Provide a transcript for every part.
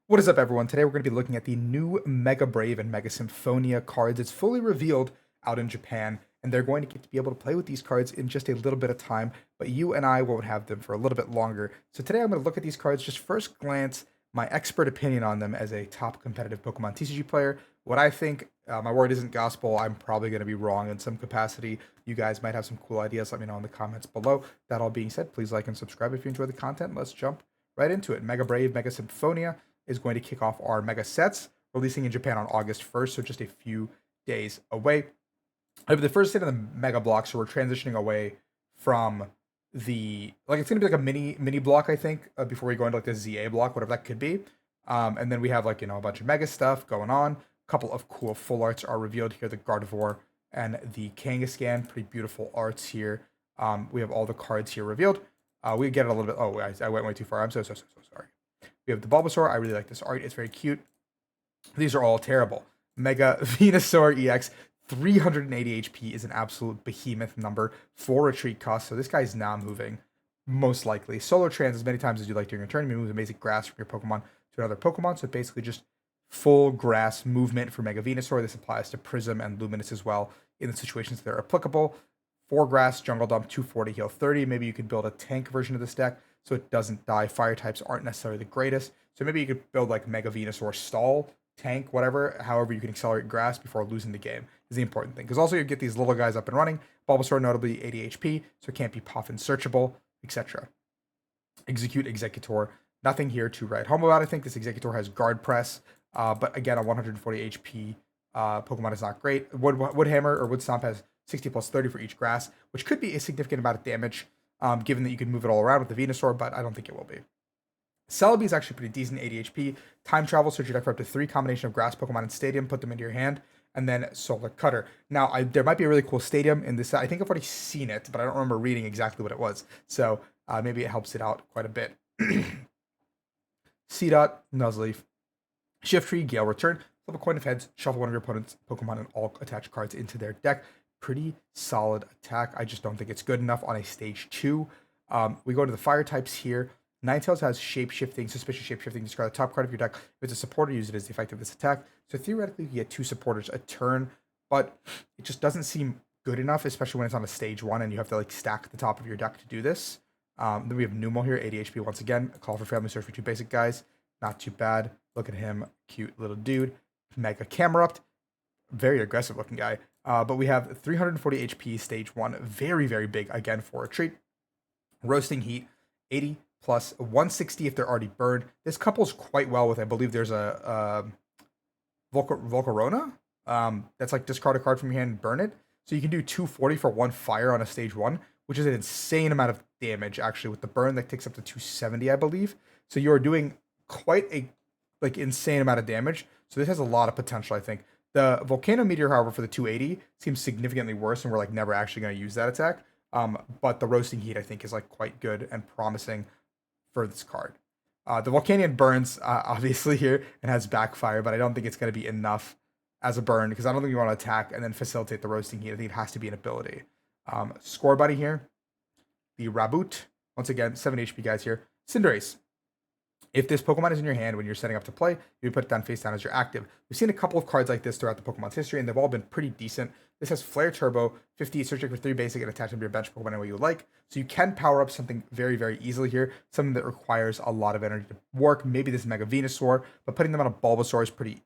What is up, everyone? Today we're going to be looking at the new Mega Brave and Mega Symphonia cards. It's fully revealed out in Japan, and they're going to get to be able to play with these cards in just a little bit of time, but you and I won't have them for a little bit longer. So today I'm going to look at these cards, just first glance, my expert opinion on them as a top competitive Pokemon TCG player. What I think, my word isn't gospel. I'm probably going to be wrong in some capacity. You guys might have some cool ideas. Let me know in the comments below. That all being said, please like and subscribe if you enjoy the content. Let's jump right into it. Mega Brave, Mega Symphonia is going to kick off our mega sets, releasing in Japan on August 1st, so just a few days away. I have the first set of the mega block, so we're transitioning away from the it's gonna be like a mini block, I think, before we go into like the ZA block, whatever that could be. And then we have like a bunch of mega stuff going on. A couple of cool full arts are revealed here: the Gardevoir and the Kangaskhan. Pretty beautiful arts here. We have all the cards here revealed. We get it a little bit. Oh, I went way too far. I'm so sorry. We have the Bulbasaur. I really like this art. It's very cute. These are all terrible. Mega Venusaur EX, 380 HP is an absolute behemoth number for retreat cost. So this guy's now moving, most likely. Solar Trans as many times as you like during your turn. You move amazing grass from your Pokemon to another Pokemon. So basically just full grass movement for Mega Venusaur. This applies to Prism and Luminous as well in the situations that are applicable. 4 grass, Jungle Dump, 240, heal 30. Maybe you could build a tank version of this deck so it doesn't die. Fire types aren't necessarily the greatest. So maybe you could build like Mega Venusaur stall, tank, whatever. However, you can accelerate grass before losing the game is the important thing. Because also you get these little guys up and running. Bulbasaur notably 80 HP, so it can't be Puffin searchable, etc. Execute Executor. Nothing here to write home about. I think this Executor has Guard Press, but again, a 140 HP Pokemon is not great. Wood Hammer or Wood Stomp has 60 plus 30 for each grass, which could be a significant amount of damage, given that you can move it all around with the Venusaur, but I don't think it will be. Celebi is actually pretty decent, 80 HP. Time Travel, search your deck for up to 3 combination of grass Pokemon in Stadium, put them into your hand, and then Solar Cutter. Now, there might be a really cool Stadium in this set. I think I've already seen it, but I don't remember reading exactly what it was. So maybe it helps it out quite a bit. C-Dot, Nuzleaf, Shiftry, Gale Return, flip a coin of heads, shuffle one of your opponent's Pokemon and all attached cards into their deck. Pretty solid attack. I just don't think it's good enough on a stage 2. We go to the fire types here. Ninetales has shape-shifting, suspicious shape-shifting. Discard the top card of your deck. If it's a supporter, use it as the effect of this attack. So theoretically, you get 2 supporters a turn, but it just doesn't seem good enough, especially when it's on a stage 1 and you have to like stack the top of your deck to do this. Then we have Numel here, 80 HP once again. A call for family, search for 2 basic guys. Not too bad. Look at him, cute little dude. Mega Camerupt, very aggressive looking guy. But we have 340 HP stage 1, very, very big again for retreat. Roasting Heat, 80 plus 160 if they're already burned. This couples quite well with, I believe there's a Volcarona. That's like discard a card from your hand and burn it. So you can do 240 for 1 fire on a stage 1, which is an insane amount of damage actually with the burn that takes up to 270, I believe. So you're doing quite a insane amount of damage. So this has a lot of potential, I think. The Volcano Meteor, however, for the 280 seems significantly worse, and we're like never actually going to use that attack. But the Roasting Heat, I think, is like quite good and promising for this card. The Volcanion burns, obviously, here and has backfire, but I don't think it's going to be enough as a burn because I don't think you want to attack and then facilitate the Roasting Heat. I think it has to be an ability. Score Buddy here. The Raboot, once again, 7 HP guys here. Cinderace. If this Pokemon is in your hand when you're setting up to play, you put it down face down as you're active. We've seen a couple of cards like this throughout the Pokemon's history, and they've all been pretty decent. This has Flare Turbo, 50, searching for 3 basic, and attach them to your bench Pokemon any way you like. So you can power up something very, very easily here, something that requires a lot of energy to work. Maybe this Mega Venusaur, but putting them on a Bulbasaur is pretty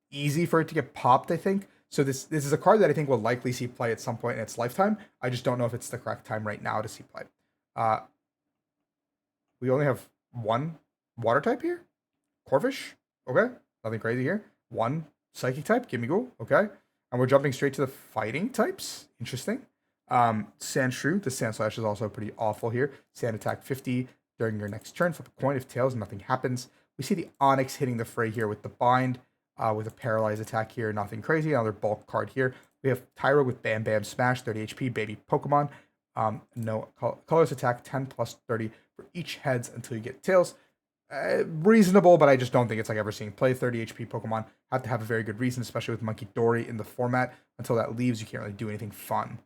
easy for it to get popped, I think. So this is a card that I think will likely see play at some point in its lifetime. I just don't know if it's the correct time right now to see play. We only have 1 water type here. Corvish. Okay. Nothing crazy here. 1 psychic type. Gimme okay. And we're jumping straight to the fighting types. Interesting. Sandshrew. The Sandslash is also pretty awful here. Sand attack 50 during your next turn. Flip a coin. If tails, nothing happens. We see the Onyx hitting the fray here with the bind. With a paralyzed attack here. Nothing crazy. Another bulk card here. We have Tyro with Bam Bam Smash. 30 HP. Baby Pokemon. No colors attack 10 plus 30 for each heads until you get tails. Reasonable, but I just don't think it's like ever seeing play. 30 HP Pokemon have to have a very good reason, especially with Monkey Dory in the format. Until that leaves, you can't really do anything fun,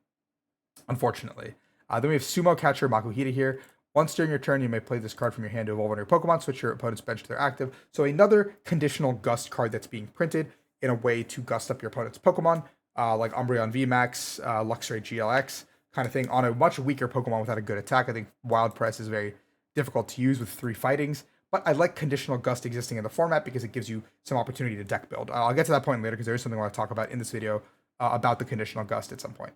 unfortunately. Then we have Sumo Catcher Makuhita here. Once during your turn, you may play this card from your hand to evolve on your Pokemon, switch your opponent's bench to their active. So another conditional gust card that's being printed in a way to gust up your opponent's Pokemon, like Umbreon VMAX, Luxray GLX kind of thing on a much weaker Pokemon without a good attack. I think Wild Press is very difficult to use with 3 fightings, but I like conditional gust existing in the format because it gives you some opportunity to deck build. I'll get to that point later because there is something I want to talk about in this video about the conditional gust at some point.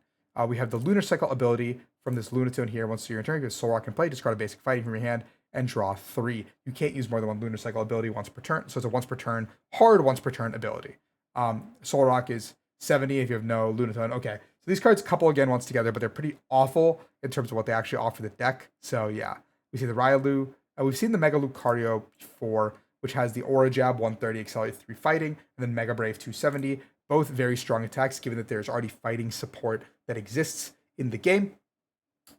We have the Lunar Cycle ability from this Lunatone here. Once you're in turn, you get Solrock in play, discard a basic fighting from your hand, and draw 3. You can't use more than one Lunar Cycle ability once per turn, so it's a once per turn, hard once per turn ability. Solrock is 70 if you have no Lunatone. Okay, so these cards couple again once together, but they're pretty awful in terms of what they actually offer the deck. So yeah, we see the Riolu. We've seen the Mega Lucario before, which has the Aura Jab 130, Accelerate 3 fighting, and then Mega Brave 270. Both very strong attacks, given that there's already fighting support that exists in the game.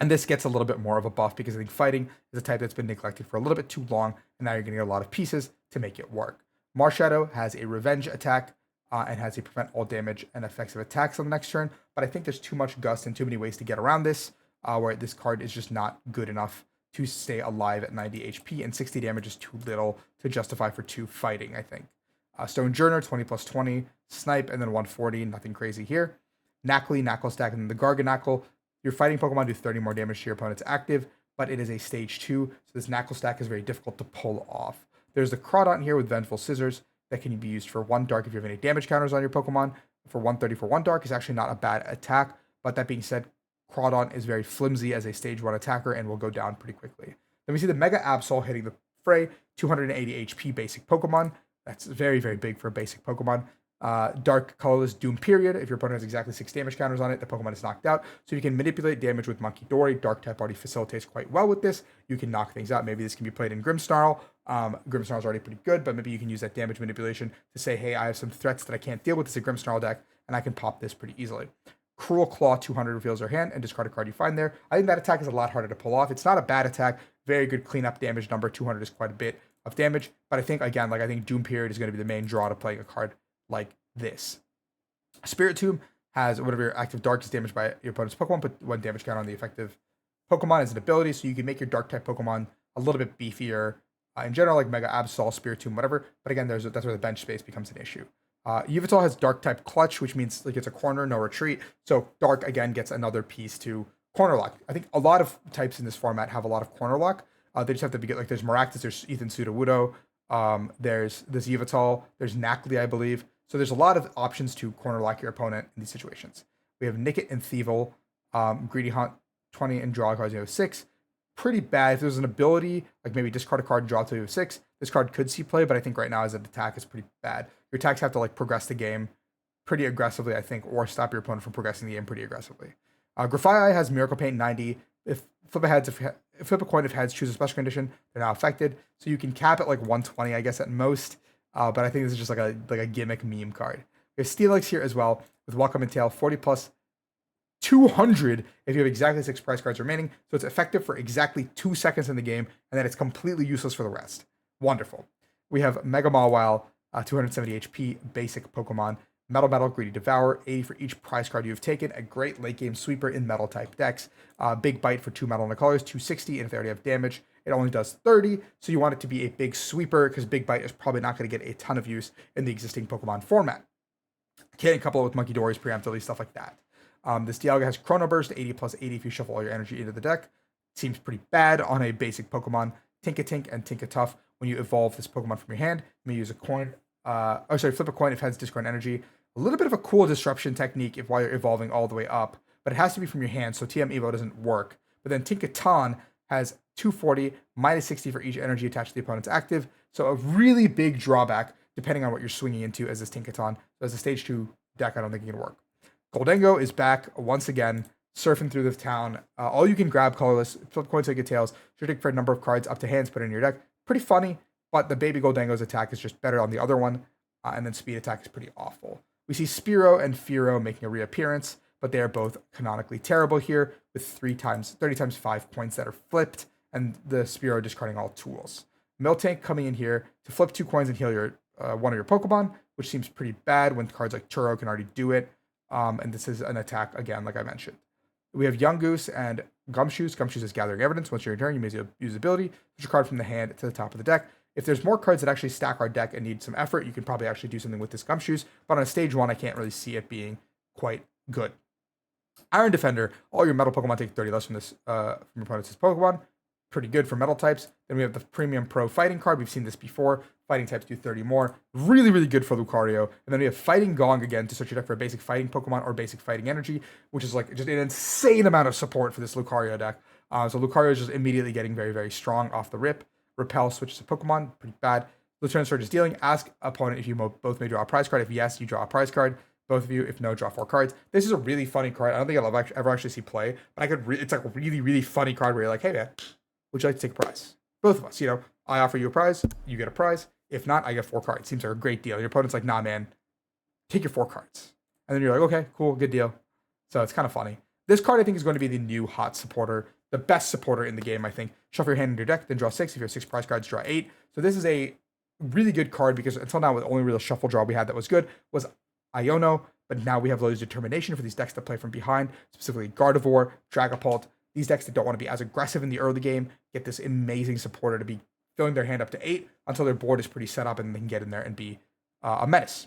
And this gets a little bit more of a buff because I think fighting is a type that's been neglected for a little bit too long, and now you're getting a lot of pieces to make it work. Marshadow has a revenge attack and has a prevent all damage and effects of attacks on the next turn, but I think there's too much gust and too many ways to get around this, where this card is just not good enough to stay alive at 90 HP, and 60 damage is too little to justify for 2 fighting, I think. Stone Journer, 20 plus 20, Snipe, and then 140, nothing crazy here. Knackly, Knackle Stack, and then the Garganackle. Your fighting Pokemon do 30 more damage to your opponent's active, but it is a stage 2, so this Knackle Stack is very difficult to pull off. There's the Crawdont here with Vengeful Scissors that can be used for 1 dark if you have any damage counters on your Pokemon. For 130 for 1 dark is actually not a bad attack, but that being said, Crawdont is very flimsy as a stage 1 attacker and will go down pretty quickly. Then we see the Mega Absol hitting the fray, 280 HP basic Pokemon. That's very, very big for a basic Pokemon. Dark Colorless Doom Period. If your opponent has exactly 6 damage counters on it, the Pokemon is knocked out. So you can manipulate damage with Monkey Dory. Dark type already facilitates quite well with this. You can knock things out. Maybe this can be played in Grimmsnarl. Grimmsnarl is already pretty good, but maybe you can use that damage manipulation to say, hey, I have some threats that I can't deal with. It's a Grimmsnarl deck, and I can pop this pretty easily. Cruel Claw 200 reveals your hand and discard a card you find there. I think that attack is a lot harder to pull off. It's not a bad attack. Very good cleanup damage number. 200 is quite a bit of damage. But I think, again, I think Doom Period is going to be the main draw to playing a card like this. Spirit Tomb has whatever your active dark is damaged by your opponent's Pokemon, put 1 damage count on the effective Pokemon as an ability, so you can make your dark type Pokemon a little bit beefier. In general, like Mega Absol, Spirit Tomb, whatever. But again, that's where the bench space becomes an issue. Yveltal has Dark type Clutch, which means it's a corner, no retreat. So Dark again gets another piece to corner lock. I think a lot of types in this format have a lot of corner lock. They just have to be there's Maractus, there's Ethan Sudowoodo, there's this Yveltal, there's Knackly, I believe. So there's a lot of options to corner lock your opponent in these situations. We have Nickit and Thievel, Greedy Hunt 20 and draw cards. You have 6. Pretty bad. If there's an ability, like maybe discard a card and draw till you have 6, this card could see play, but I think right now as an attack is pretty bad. Your attacks have to progress the game pretty aggressively, I think, or stop your opponent from progressing the game pretty aggressively. Grafaiai has Miracle Paint 90. If flip a coin if heads choose a special condition, they're now affected. So you can cap it 120, I guess, at most. But I think this is just like a gimmick meme card. We have Steelix here as well with Welcome and Tail, 40 plus 200 if you have exactly 6 prize cards remaining. So it's effective for exactly 2 seconds in the game, and then it's completely useless for the rest. Wonderful. We have Mega Mawile, 270 HP, basic Pokemon. Metal, Greedy Devour, 80 for each prize card you have taken. A great late game sweeper in metal type decks. Big Bite for 2 metal in the colors, 260, and if they already have damage, it only does 30. So you want it to be a big sweeper because Big Bite is probably not going to get a ton of use in the existing Pokemon format. Can't couple it with Monkey Dories preemptively, stuff like that. This Dialga has Chrono Burst, 80 plus 80 if you shuffle all your energy into the deck. Seems pretty bad on a basic Pokemon. Tinkatink and Tinkatuff. When you evolve this Pokemon from your hand, you may use a coin. Flip a coin if heads discard energy. A little bit of a cool disruption technique if while you're evolving all the way up, but it has to be from your hand, so TM Evo doesn't work. But then Tinkaton has 240, minus 60 for each energy attached to the opponent's active. So a really big drawback depending on what you're swinging into as this Tinkaton. So as a stage 2 deck, I don't think it can work. Goldengo is back once again, surfing through the town. All you can grab colorless, flip coins to get tails, should take for a number of cards up to hands, put it in your deck. Pretty funny, but the baby Goldengo's attack is just better on the other one, and then speed attack is pretty awful. We see Spearow and Fearow making a reappearance, but they are both canonically terrible here with 30 times 5 points that are flipped, and the Spearow discarding all tools. Miltank coming in here to flip 2 coins and heal your one of your Pokemon, which seems pretty bad when cards like Churro can already do it. And this is an attack, again, like I mentioned. We have Young Goose and Gumshoes. Gumshoes is gathering evidence. Once you're in turn, you may use the ability. Push a card from the hand to the top of the deck. If there's more cards that actually stack our deck and need some effort, you can probably actually do something with this Gumshoes. But on a stage 1, I can't really see it being quite good. Iron Defender. All your metal Pokemon take 30 less from this from your opponent's Pokemon. Pretty good for metal types. Then we have the Premium Pro Fighting card. We've seen this before. Fighting types do 30 more. Really, really good for Lucario. And then we have Fighting Gong again to search your deck for a basic fighting Pokemon or basic fighting energy, which is like just an insane amount of support for this Lucario deck. So Lucario is just immediately getting very, very strong off the rip. Repel switches to Pokemon. Pretty bad. Return Surge is dealing. Ask opponent if you both may draw a prize card. If yes, you draw a prize card. Both of you, if no, draw 4 cards. This is a really funny card. I don't think I'll ever actually see play, but it's like a really, really funny card where you're like, hey man, would you like to take a prize? Both of us, I offer you a prize, you get a prize. If not, I get 4 cards. Seems like a great deal. Your opponent's like, nah, man, take your 4 cards. And then you're like, okay, cool, good deal. So it's kind of funny. This card, I think, is going to be the new hot supporter, the best supporter in the game, I think. Shuffle your hand in your deck, then draw 6. If you have 6 prize cards, draw 8. So this is a really good card because until now, the only real shuffle draw we had that was good was Iono. But now we have Lowe's Determination for these decks that play from behind, specifically Gardevoir, Dragapult. These decks that don't want to be as aggressive in the early game get this amazing supporter to be filling their hand up to 8 until their board is pretty set up and they can get in there and be a menace.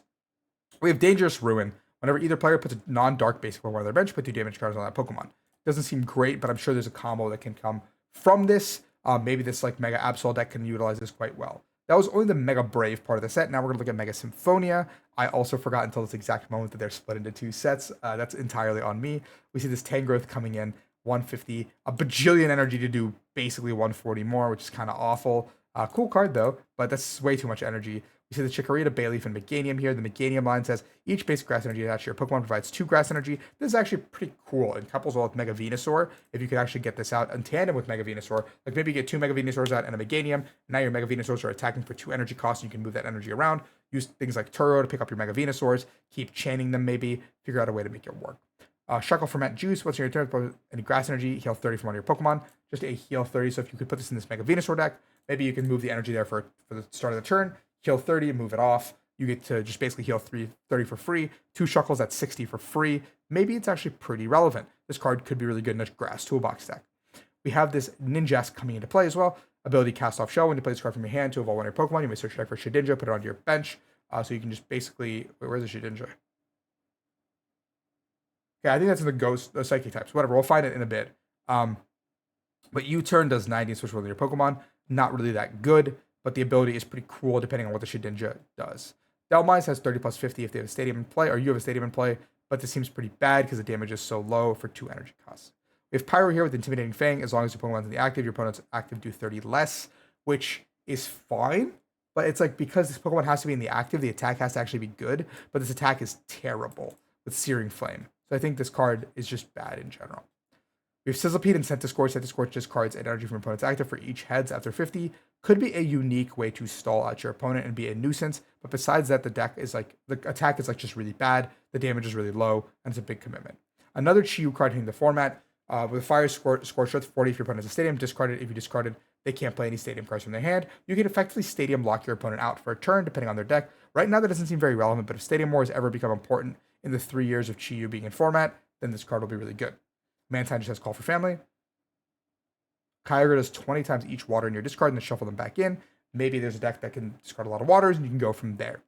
We have Dangerous Ruin. Whenever either player puts a non-dark basic Pokemon on their bench, put 2 damage cards on that Pokemon. Doesn't seem great, but I'm sure there's a combo that can come from this. Maybe this like Mega Absol deck can utilize this quite well. That was only the Mega Brave part of the set. Now we're going to look at Mega Symphonia. I also forgot until this exact moment that they're split into 2 sets. That's entirely on me. We see this Tangrowth coming in, 150, a bajillion energy to do basically 140 more, which is kind of awful. Cool card though, but that's way too much energy. We see the Chikorita, Bayleaf, and Meganium here. The Meganium line says each basic grass energy attached to your Pokemon provides 2 grass energy. This is actually pretty cool and couples well with Mega Venusaur. If you could actually get this out in tandem with Mega Venusaur, like maybe you get 2 Mega Venusaurs out and a Meganium. Now your Mega Venusaurs are attacking for 2 energy costs. And you can move that energy around. Use things like Turo to pick up your Mega Venusaurs. Keep chaining them maybe. Figure out a way to make it work. Shuckle Ferment Juice. Once your turn, any grass energy, heal 30 from one of your Pokemon. Just a heal 30. So if you could put this in this Mega Venusaur deck, maybe you can move the energy there for the start of the turn. Heal 30 and move it off. You get to just basically heal 30 for free. 2 Shuckles at 60 for free. Maybe it's actually pretty relevant. This card could be really good in a grass toolbox deck. We have this Ninjask coming into play as well. Ability Cast Off Shell. When you play this card from your hand to evolve one of your Pokemon, you may search your deck for Shedinja, put it onto your bench. So you can just basically... Wait, where's the Shedinja? Okay, I think that's in the Ghost, the Psychic types. Whatever, we'll find it in a bit. But U-Turn does 90 and switch one of your Pokemon. Not really that good, but the ability is pretty cool depending on what the Shedinja does. Delmise has 30 plus 50 if they have a stadium in play, or you have a stadium in play, but this seems pretty bad because the damage is so low for 2 energy costs. We have Pyro here with Intimidating Fang. As long as your Pokemon's in the active, your opponent's active do 30 less, which is fine. But it's like because this Pokemon has to be in the active, the attack has to actually be good, but this attack is terrible with Searing Flame. So I think this card is just bad in general. We have Sizzlipede and Centiskorch. Centiskorch discards an energy from opponent's active for each heads after 50. Could be a unique way to stall out your opponent and be a nuisance. But besides that, the attack is like just really bad. The damage is really low, and it's a big commitment. Another Chi-Yu card hitting the format. With Fire Scorch, 40 if your opponent has a stadium. Discarded. If you discarded, they can't play any stadium cards from their hand. You can effectively stadium lock your opponent out for a turn, depending on their deck. Right now, that doesn't seem very relevant, but if Stadium War has ever become important in the 3 years of Chi-Yu being in format, then this card will be really good. Mantine just has Call for Family. Kyogre does 20 times each water in your discard and then shuffle them back in. Maybe there's a deck that can discard a lot of waters and you can go from there.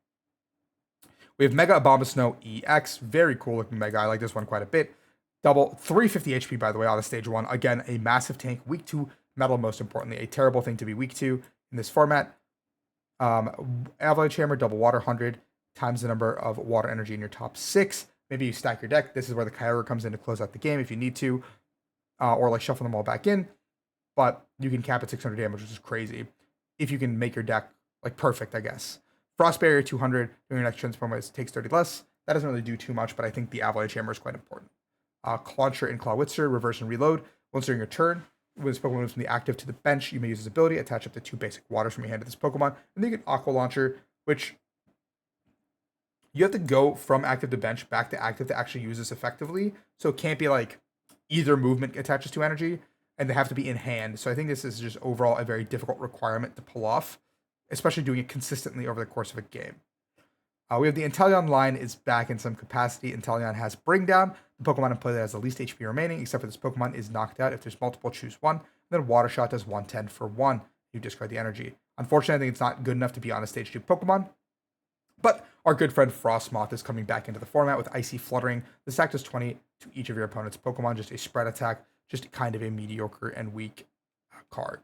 We have Mega Abomasnow EX. Very cool looking Mega. I like this one quite a bit. Double 350 HP, by the way, out of stage 1. Again, a massive tank. Weak to metal, most importantly. A terrible thing to be weak to in this format. Avalanche Hammer, double water, 100 times the number of water energy in your top 6. Maybe you stack your deck. This is where the Kyogre comes in to close out the game if you need to. Or like shuffle them all back in. But you can cap at 600 damage, which is crazy. If you can make your deck like perfect, I guess. Frost Barrier 200 during your next transform takes 30 less. That doesn't really do too much, but I think the Avalanche Hammer is quite important. Clauncher and Clawitzer, reverse and reload. Once during your turn, when this Pokemon moves from the active to the bench, you may use this ability, attach up to 2 basic waters from your hand to this Pokemon, and then you get Aqua Launcher, which you have to go from active to bench back to active to actually use this effectively. So it can't be like either movement attaches to energy, and they have to be in hand. So I think this is just overall a very difficult requirement to pull off, especially doing it consistently over the course of a game. We have the Inteleon line is back in some capacity. Inteleon has Bring Down. The Pokemon in play that has the least HP remaining, except for this Pokemon, is knocked out. If there's multiple, choose one. Then Water Shot does 110 for one. You discard the energy. Unfortunately, I think it's not good enough to be on a stage 2 Pokemon. But our good friend Frostmoth is coming back into the format with Icy Fluttering. This attack does 20 to each of your opponent's Pokemon, just a spread attack, just kind of a mediocre and weak card.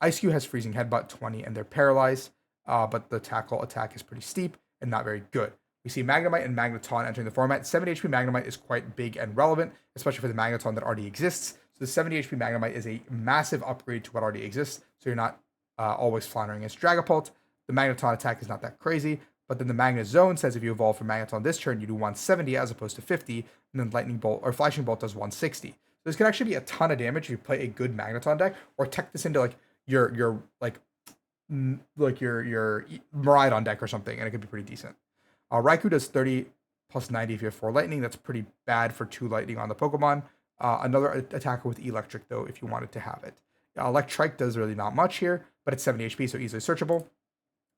Ice-Q has Freezing Headbutt 20 and they're paralyzed, but the tackle attack is pretty steep and not very good. We see Magnemite and Magneton entering the format. 70 HP Magnemite is quite big and relevant, especially for the Magneton that already exists. So the 70 HP Magnemite is a massive upgrade to what already exists, so you're not always floundering against Dragapult. The Magneton attack is not that crazy, but then the Magnet Zone says if you evolve from Magneton this turn, you do 170 as opposed to 50, and then Lightning Bolt or Flashing Bolt does 160. So this can actually be a ton of damage if you play a good Magneton deck, or tech this into like your Miraidon deck or something, and it could be pretty decent. Raikou does 30 plus 90 if you have 4 lightning. That's pretty bad for 2 lightning on the Pokemon. Another attacker with electric though, if you wanted to have it. Electrike does really not much here, but it's 70 HP, so easily searchable.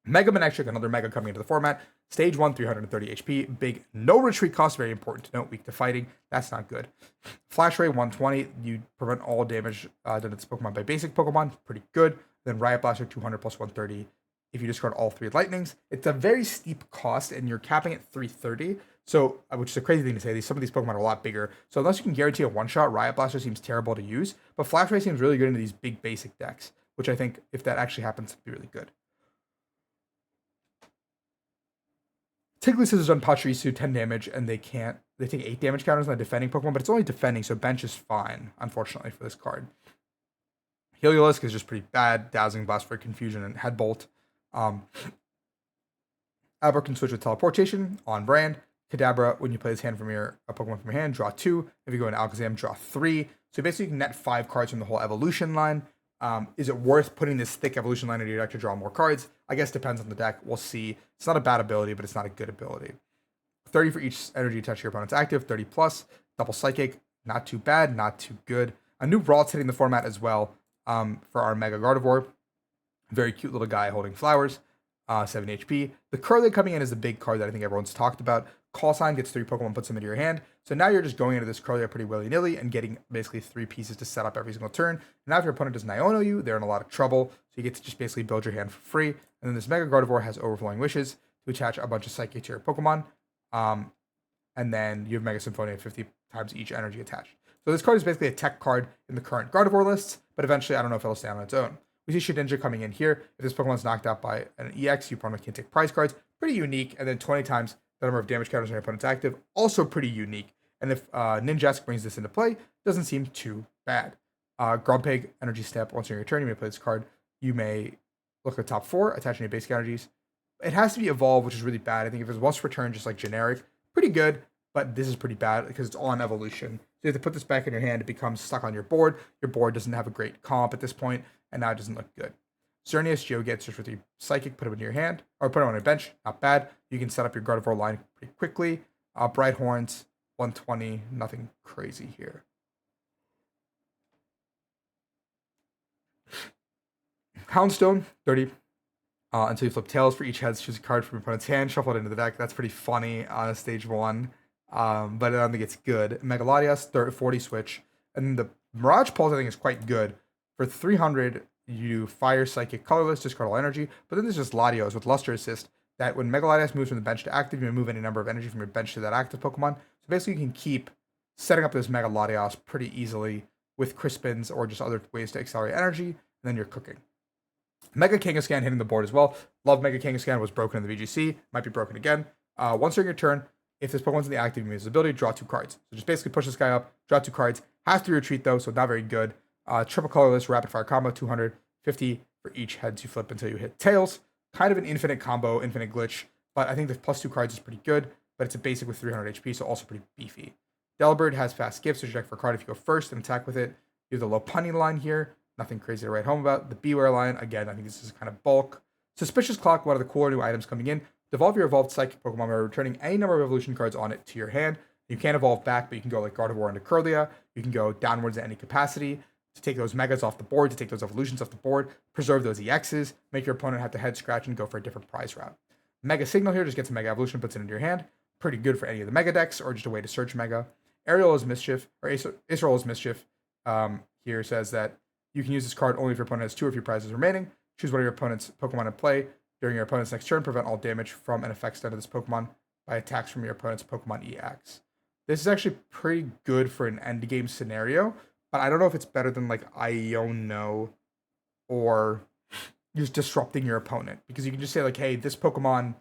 Mega Manectric, another Mega coming into the format. Stage 1, 330 HP. Big, no retreat cost, very important to note. Weak to fighting, that's not good. Flash Ray, 120. You prevent all damage done to this Pokemon by basic Pokemon. Pretty good. Then Riot Blaster, 200 plus 130. If you discard all 3 lightnings, it's a very steep cost, and you're capping at 330. So, which is a crazy thing to say. Some of these Pokemon are a lot bigger. So unless you can guarantee a one-shot, Riot Blaster seems terrible to use. But Flash Ray seems really good into these big basic decks, which I think, if that actually happens, would be really good. Tiggly Scissors on Pachirisu, 10 damage, and they take 8 damage counters on a defending Pokemon, but it's only defending, so bench is fine, unfortunately, for this card. Heliolisk is just pretty bad. Dazzling Blast for Confusion and Headbolt. Abra can switch with Teleportation, on brand. Kadabra, when you play this hand from a Pokemon from your hand, draw 2. If you go into Alakazam, draw 3. So basically you can net 5 cards from the whole evolution line. Is it worth putting this thick evolution line into your deck to draw more cards? I guess depends on the deck. We'll see. It's not a bad ability, but it's not a good ability. 30 for each energy attached to your opponent's active, 30 plus. Double Psychic, not too bad, not too good. A new Ralts hitting the format as well for our Mega Gardevoir. Very cute little guy holding flowers, 7 HP. The Curly coming in is the big card that I think everyone's talked about. Call Sign gets 3 Pokemon, puts them into your hand. So now you're just going into this Curly pretty willy-nilly and getting basically 3 pieces to set up every single turn. And now if your opponent does Niono you, they're in a lot of trouble. So you get to just basically build your hand for free. And then this Mega Gardevoir has Overflowing Wishes to attach a bunch of Psychic to your Pokemon. And then you have Mega Symphonia 50 times each energy attached. So this card is basically a tech card in the current Gardevoir lists, but eventually I don't know if it'll stand on its own. We see Shedinja coming in here. If this Pokemon's knocked out by an EX, your opponent can take prize cards. Pretty unique. And then 20 times the number of damage counters on your opponent's active. Also pretty unique. And if Ninjask brings this into play, doesn't seem too bad. Grumpig, Energy Step. Once on your turn, you may play this card. You may look at the top 4, attach any basic energies. It has to be evolved, which is really bad. I think if it's once per turn, just like generic, pretty good. But this is pretty bad because it's on evolution. So you have to put this back in your hand. It becomes stuck on your board. Your board doesn't have a great comp at this point, and now it doesn't look good. Xerneas Geogets, search with your Psychic, put it in your hand, or put it on your bench. Not bad. You can set up your Gardevoir line pretty quickly. Bright Horns, 120. Nothing crazy here. Houndstone, 30. Until you flip tails for each head, choose a card from your opponent's hand, shuffle it into the deck. That's pretty funny on a stage 1. But I don't think it's good. Megalodios, 40 switch. And the Mirage Pulse, I think, is quite good. For 300, you fire Psychic Colorless, discard all energy. But then there's just Latios with Luster Assist that when Megalodios moves from the bench to active, you may move any number of energy from your bench to that active Pokemon. So basically, you can keep setting up this Megalodios pretty easily with Crispins or just other ways to accelerate energy, and then you're cooking. Mega Kangaskhan hitting the board as well. Love Mega Kangaskhan, was broken in the VGC. Might be broken again. Once during your turn, if this Pokemon's in the active, you use his ability, draw 2 cards. So just basically push this guy up, draw 2 cards. Has to retreat though, so not very good. Triple Colorless, Rapid Fire combo, 250 for each heads you flip until you hit tails. Kind of an infinite combo, infinite glitch, but I think the plus 2 cards is pretty good, but it's a basic with 300 HP, so also pretty beefy. Delibird has fast gifts, so you check for a card if you go first and attack with it. You have the Lopunny line here, nothing crazy to write home about. The Beware line, again, I think this is kind of bulk. Suspicious Clock, one of the cooler new items coming in. Devolve your evolved Psychic Pokemon by returning any number of evolution cards on it to your hand. You can't evolve back, but you can go like Gardevoir into Curlia. You can go downwards at any capacity to take those Megas off the board, to take those evolutions off the board, preserve those EXs, make your opponent have to head scratch and go for a different prize route. Mega Signal here just gets a Mega Evolution, puts it into your hand. Pretty good for any of the Mega decks, or just a way to search Mega. Aerial is Mischief, or Aceroll is Mischief. Here says that you can use this card only if your opponent has 2 or few prizes remaining. Choose one of your opponent's Pokemon in play. During your opponent's next turn, prevent all damage from an effects done to this Pokemon by attacks from your opponent's Pokemon EX. This is actually pretty good for an endgame scenario, but I don't know if it's better than like Iono or just disrupting your opponent, because you can just say like, hey, this Pokemon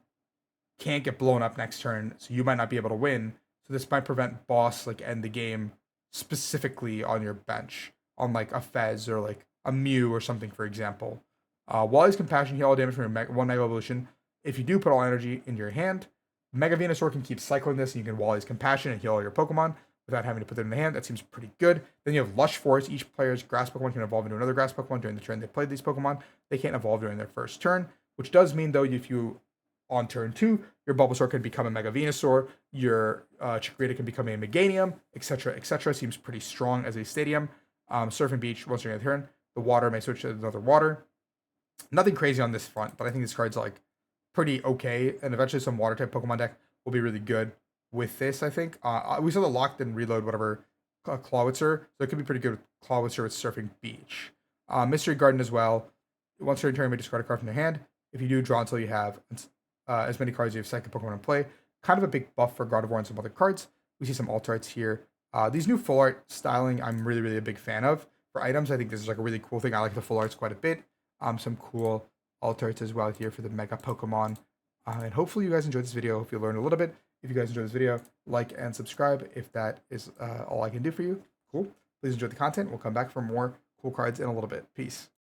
can't get blown up next turn, so you might not be able to win. So this might prevent boss like end the game specifically on your bench, on like a Fez or like a Mew or something, for example. Wally's Compassion, heal all damage from your one Mega Evolution. If you do put all energy into your hand, Mega Venusaur can keep cycling this, and you can Wally's Compassion and heal all your Pokemon without having to put them in the hand. That seems pretty good. Then you have Lush Force. Each player's grass Pokemon can evolve into another grass Pokemon during the turn they played these Pokemon. They can't evolve during their first turn, which does mean, though, if you, on turn 2, your Bulbasaur can become a Mega Venusaur, your Chikorita can become a Meganium, etc., etc. Seems pretty strong as a stadium. Surfing Beach, once during the turn, the water may switch to another water. Nothing crazy on this front, but I think this card's like pretty okay, and eventually some water type Pokemon deck will be really good with this, I think. We saw the locked and reload whatever Clawitzer, so it could be pretty good with Clawitzer with Surfing Beach. Mystery Garden as well. Once during turn, you may discard a card from your hand. If you do, draw until you have as many cards as you have second Pokemon in play. Kind of a big buff for Gardevoir and some other cards. We see some alt arts here. These new full art styling, I'm really, really a big fan of. For items, I think this is like a really cool thing. I like the full arts quite a bit. Some cool alt arts as well here for the Mega Pokemon. And hopefully you guys enjoyed this video. Hope you learned a little bit. If you guys enjoyed this video, like and subscribe if that is all I can do for you. Cool. Please enjoy the content. We'll come back for more cool cards in a little bit. Peace.